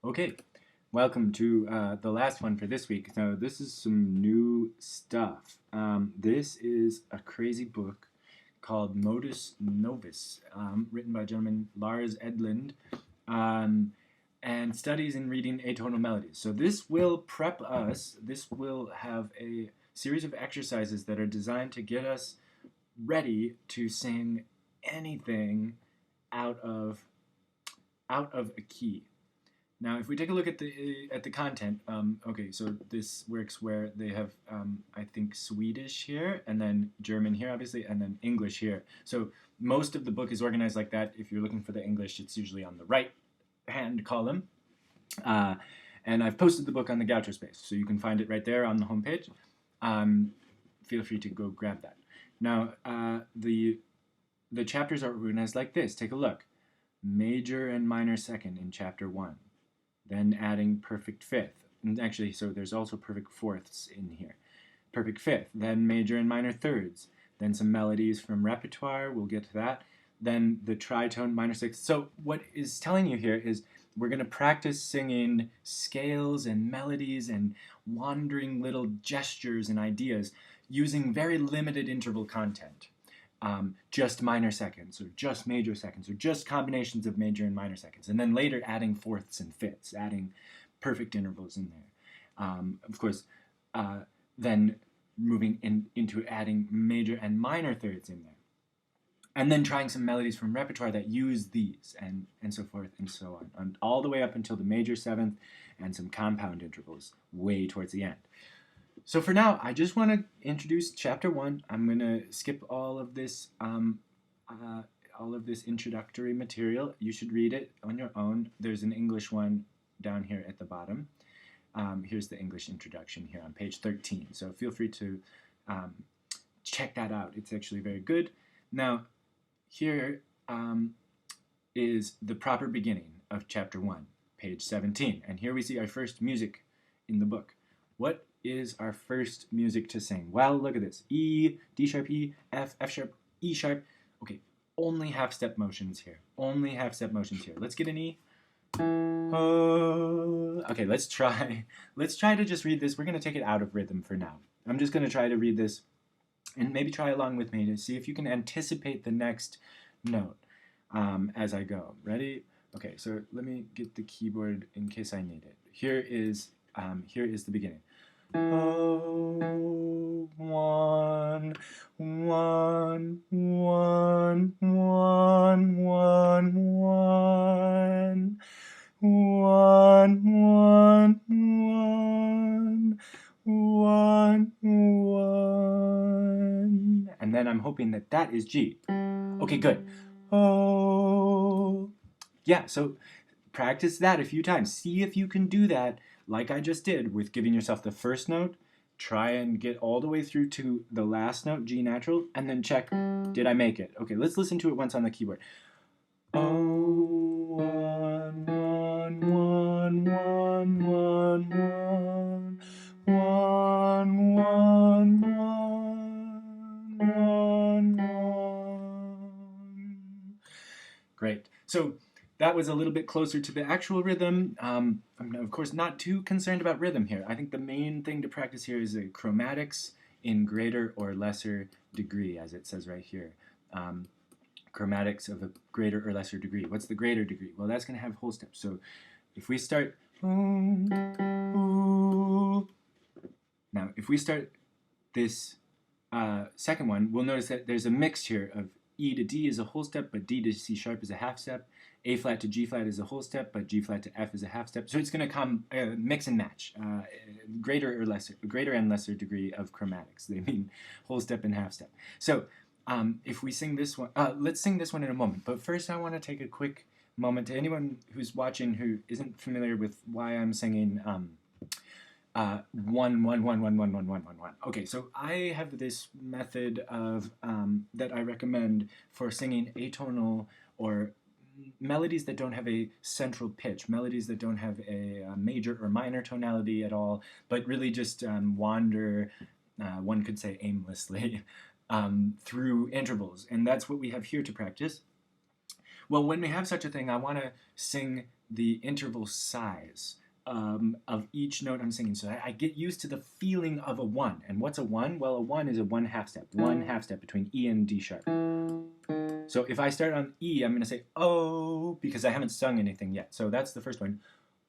Okay, welcome to the last one for this week. So this is some new stuff. This is a crazy book called Modus Novus, written by a gentleman, Lars Edlund, and studies in reading atonal melodies. So this will prep us, this will have a series of exercises that are designed to get us ready to sing anything out of a key. Now, if we take a look at the content, okay, so this works where they have, I think, Swedish here, and then German here, obviously, and then English here. So most of the book is organized like that. If you're looking for the English, it's usually on the right-hand column. And I've posted the book on the Gaucho Space, so you can find it right there on the homepage. Feel free to go grab that. Now, the chapters are organized like this. Take a look. Major and minor second in chapter 1. Then adding perfect fifth. And actually, so there's also perfect fourths in here. Perfect fifth, then major and minor thirds. Then some melodies from repertoire, we'll get to that. Then the tritone minor sixth. So what is telling you here is we're going to practice singing scales and melodies and wandering little gestures and ideas using very limited interval content. Just minor seconds, or just major seconds, or just combinations of major and minor seconds, and then later adding fourths and fifths, adding perfect intervals in there. Of course, then moving into adding major and minor thirds in there. And then trying some melodies from repertoire that use these, and so forth and so on, and all the way up until the major seventh, and some compound intervals way towards the end. So for now, I just want to introduce chapter 1. I'm going to skip all of this introductory material. You should read it on your own. There's an English one down here at the bottom. Here's the English introduction here on page 13. So feel free to check that out. It's actually very good. Now, here is the proper beginning of chapter 1, page 17. And here we see our first music in the book. What is our first music to sing? Well, look at this. E, D sharp E, F, F sharp, E sharp. Okay, only half-step motions here. Only half-step motions here. Let's get an E. Okay, let's try to just read this. We're going to take it out of rhythm for now. I'm just going to try to read this and maybe try along with me to see if you can anticipate the next note as I go. Ready? Okay, so let me get the keyboard in case I need it. Here is the beginning. Oh, one, one, one, one, one, one, one, one, one, one, and then I'm hoping that that is G. Okay, good. Oh, yeah, so practice that a few times. See if you can do that like I just did with giving yourself the first note. Try and get all the way through to the last note, G natural, and then check, did I make it? Okay, let's listen to it once on the keyboard. Oh, one, one, one, one, one, one, one, one, one. Great. So that was a little bit closer to the actual rhythm. I'm, of course, not too concerned about rhythm here. I think the main thing to practice here is chromatics in greater or lesser degree, as it says right here. Chromatics of a greater or lesser degree. What's the greater degree? Well, that's going to have whole steps. So if we start... Now, if we start this second one, we'll notice that there's a mix here of E to D is a whole step, but D to C sharp is a half step. A flat to G flat is a whole step, but G flat to F is a half step. So it's going to come mix and match, greater and lesser degree of chromatics. They mean whole step and half step. So if we sing this one, let's sing this one in a moment. But first, I want to take a quick moment to anyone who's watching who isn't familiar with why I'm singing 1, 1, 1, 1, 1, 1, 1, 1, 1. Okay, so I have this method of that I recommend for singing atonal or melodies that don't have a central pitch, melodies that don't have a major or minor tonality at all, but really just wander, one could say aimlessly, through intervals. And that's what we have here to practice. Well, when we have such a thing, I want to sing the interval size of each note I'm singing. So I get used to the feeling of a 1. And what's a 1? Well, a 1 is a 1/2 step. 1/2 step between E and D sharp. So if I start on E, I'm going to say oh, because I haven't sung anything yet. So that's the first one.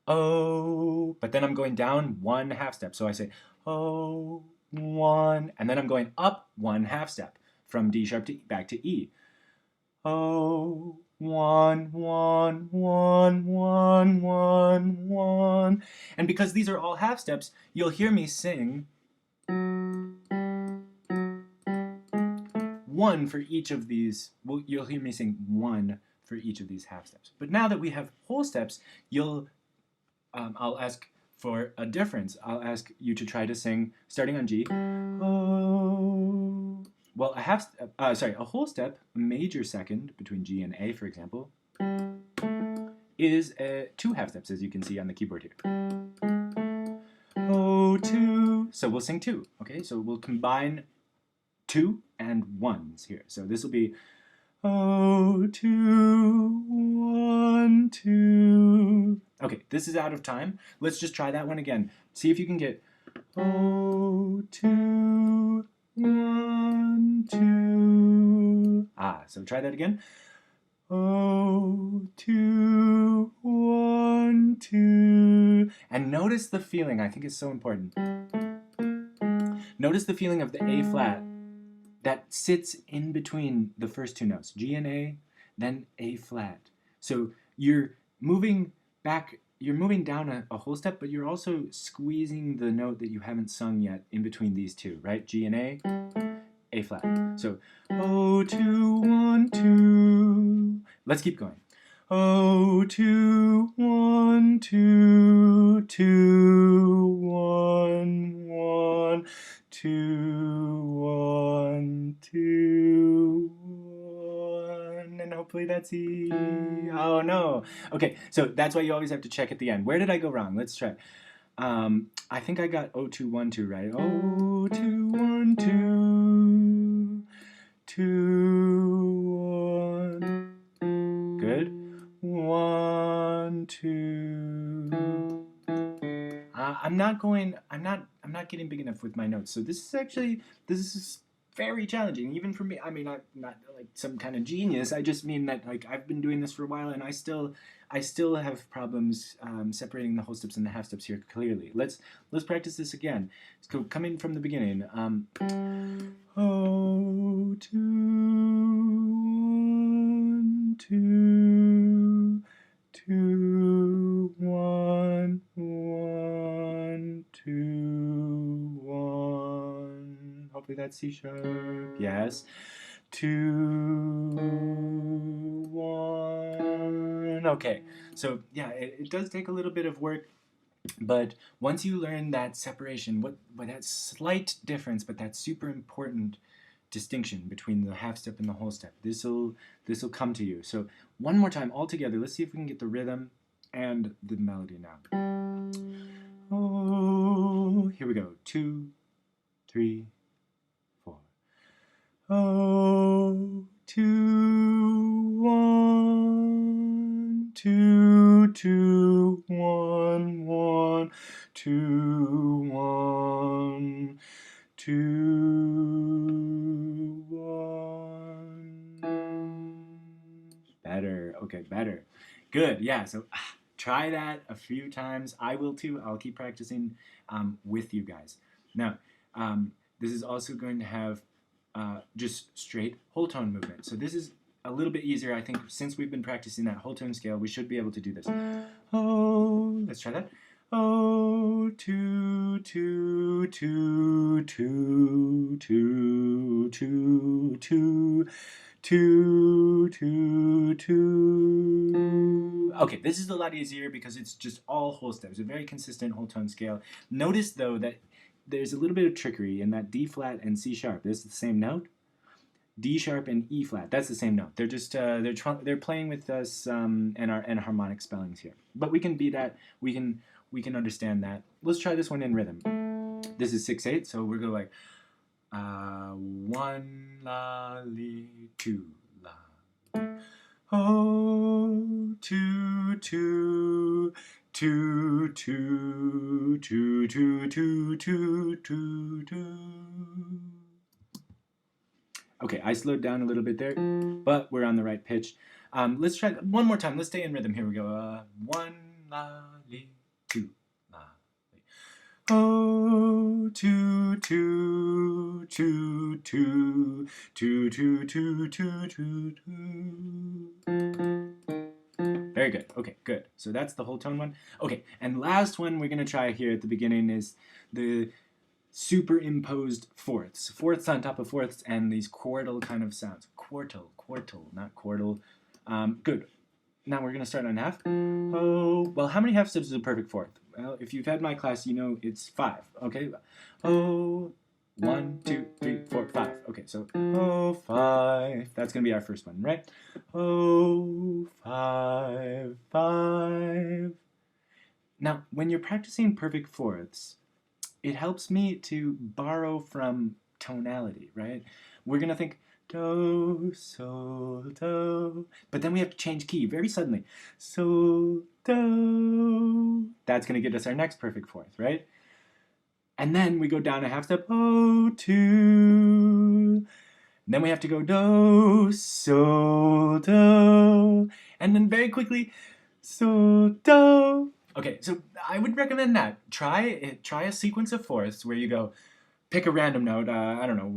Oh, but then I'm going down 1/2 step. So I say oh, 1, and then I'm going up 1/2 step from D sharp to back to E. Oh, 1, 1, 1, 1, 1, 1. And because these are all half steps, you'll hear me sing 1 for each of these. Well, you'll hear me sing 1 for each of these half steps. But now that we have whole steps, I'll ask for a difference. I'll ask you to try to sing starting on G. Oh. Well, a whole step, a major second between G and A, for example, is 2 half steps, as you can see on the keyboard here. Oh, 2. So we'll sing 2. Okay, so we'll combine 2 and 1s here. So this will be oh, 2, 1, 2. Okay, this is out of time. Let's just try that one again. See if you can get oh, 2, 1, 2. So try that again. Oh, 2, 1, 2. And notice the feeling. I think it's so important. Notice the feeling of the A flat that sits in between the first 2 notes, G and A, then A flat. So you're moving back, you're moving down a whole step, but you're also squeezing the note that you haven't sung yet in between these 2, right? G and A flat. So, oh, 2, 1, 2. Let's keep going. Oh, 2, 1, 2, 2, 1, 1, 2, 1, 2, 1, and hopefully that's E. Oh no. Okay, so that's why you always have to check at the end. Where did I go wrong? Let's try. I think I got 0, 2, 1, 2 right. 0, 2, 1, 2, 2, 1. Good. 1, 2. I'm not getting big enough with my notes. So this is very challenging, even for me. I mean, I'm not like some kind of genius. I just mean that like I've been doing this for a while, and I still have problems separating the whole steps and the half steps here clearly. Let's practice this again. So coming from the beginning. Oh, 2, 1, 2, 2, 1, 1, 2, 1. Hopefully that's C sharp. Yes. 2, 1. Okay. So yeah, it does take a little bit of work. But once you learn that separation, what that slight difference, but that super important distinction between the half step and the whole step, this'll come to you. So one more time all together. Let's see if we can get the rhythm and the melody now. Oh, here we go. 2, 3, 4. Oh, 2, 1, 2, 2, 1, 1, 2, 1, 2, 1. Better. Okay, better. Good. Yeah. So try that a few times. I will too. I'll keep practicing with you guys. Now, this is also going to have just straight whole tone movement. So this is a little bit easier. I think since we've been practicing that whole tone scale, we should be able to do this. Oh, let's try that. Oh, 2, 2, 2, 2, 2, 2, 2, 2, 2, 2. Okay, this is a lot easier because it's just all whole steps, a very consistent whole tone scale. Notice though that there's a little bit of trickery in that D flat and C sharp. This is the same note. D sharp and E flat. That's the same note. They're just they're playing with us and harmonic spellings here. But we can be that. We can understand that. Let's try this one in rhythm. This is 6/8, so we're going like 1 la li 2 la. Oh, 2 two, two, two, two, two, two, two, two, two. Okay, I slowed down a little bit there, but we're on the right pitch. Let's try one more time. Let's stay in rhythm. Here we go. One, la, li, two, la, li. Oh, two, two, two, two, two, two, two, two, two, two. Very good. Okay, good. So that's the whole tone one. Okay, and last one we're going to try here at the beginning is the superimposed fourths. Fourths on top of fourths and these quartal kind of sounds. Quartal, not quartal. Good. Now we're going to start on half. Oh, well, how many half steps is a perfect fourth? Well, if you've had my class, you know it's 5. Okay. Oh, 1, 2, 3, 4, 5. Okay, so oh, 5. That's going to be our first one, right? Oh, 5, 5. Now, when you're practicing perfect fourths, it helps me to borrow from tonality, right? We're going to think do, sol, do, but then we have to change key very suddenly. Sol, do. That's going to get us our next perfect fourth, right? And then we go down a half step, oh, 2. And then we have to go do, sol, do. And then very quickly, sol, do. Okay, so I would recommend that. Try a sequence of fourths where you go, pick a random note, I don't know,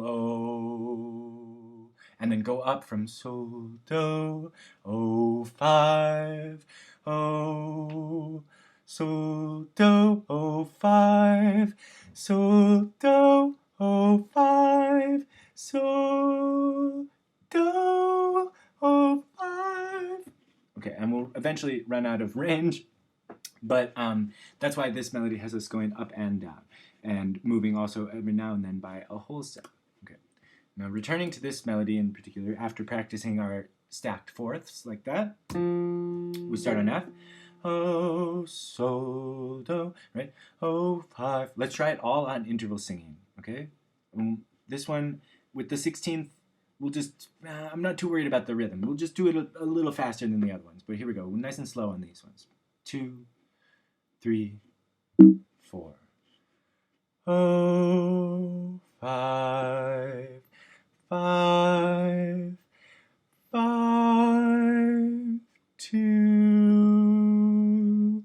oh, and then go up from sol, do, oh, 5, oh, sol, do, oh, 5, sol, do, oh, 5, sol, do, oh, 5. Okay, and we'll eventually run out of range, but that's why this melody has us going up and down, and moving also every now and then by a whole step. Okay, now returning to this melody in particular, after practicing our stacked fourths like that, we start on F. Oh, sol, do, right? Oh, 5. Let's try it all on interval singing, okay? This one, with the 16th, we'll just, I'm not too worried about the rhythm. We'll just do it a little faster than the other ones. But here we go, nice and slow on these ones. 2, 3, 4. Oh, 5, 5, 5, 2,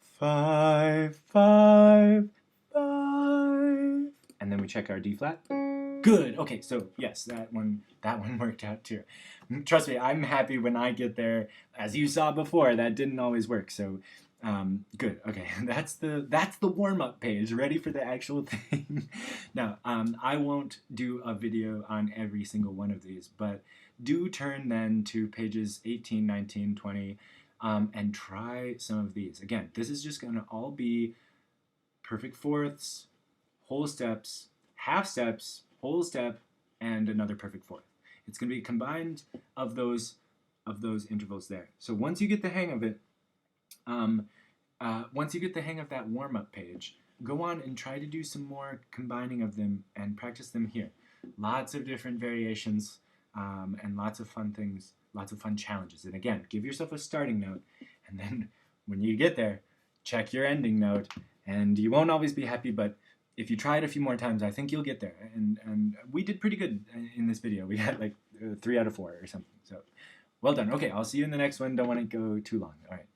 5, 5, 5. And then we check our D flat. Good. Okay, so yes, that one worked out too. Trust me, I'm happy when I get there. As you saw before, that didn't always work. So good. Okay, that's the warm-up page, ready for the actual thing. Now, I won't do a video on every single one of these, but do turn then to pages 18, 19, 20, and try some of these. Again, this is just going to all be perfect fourths, whole steps, half steps, whole step, and another perfect fourth. It's going to be combined of those intervals there. So once you get the hang of it, once you get the hang of that warm-up page, go on and try to do some more combining of them and practice them here. Lots of different variations and lots of fun things, lots of fun challenges. And again, give yourself a starting note, and then when you get there, check your ending note. And you won't always be happy, but if you try it a few more times, I think you'll get there. And we did pretty good in this video. We got like 3 out of 4 or something. So well done. Okay, I'll see you in the next one. Don't want to go too long. All right.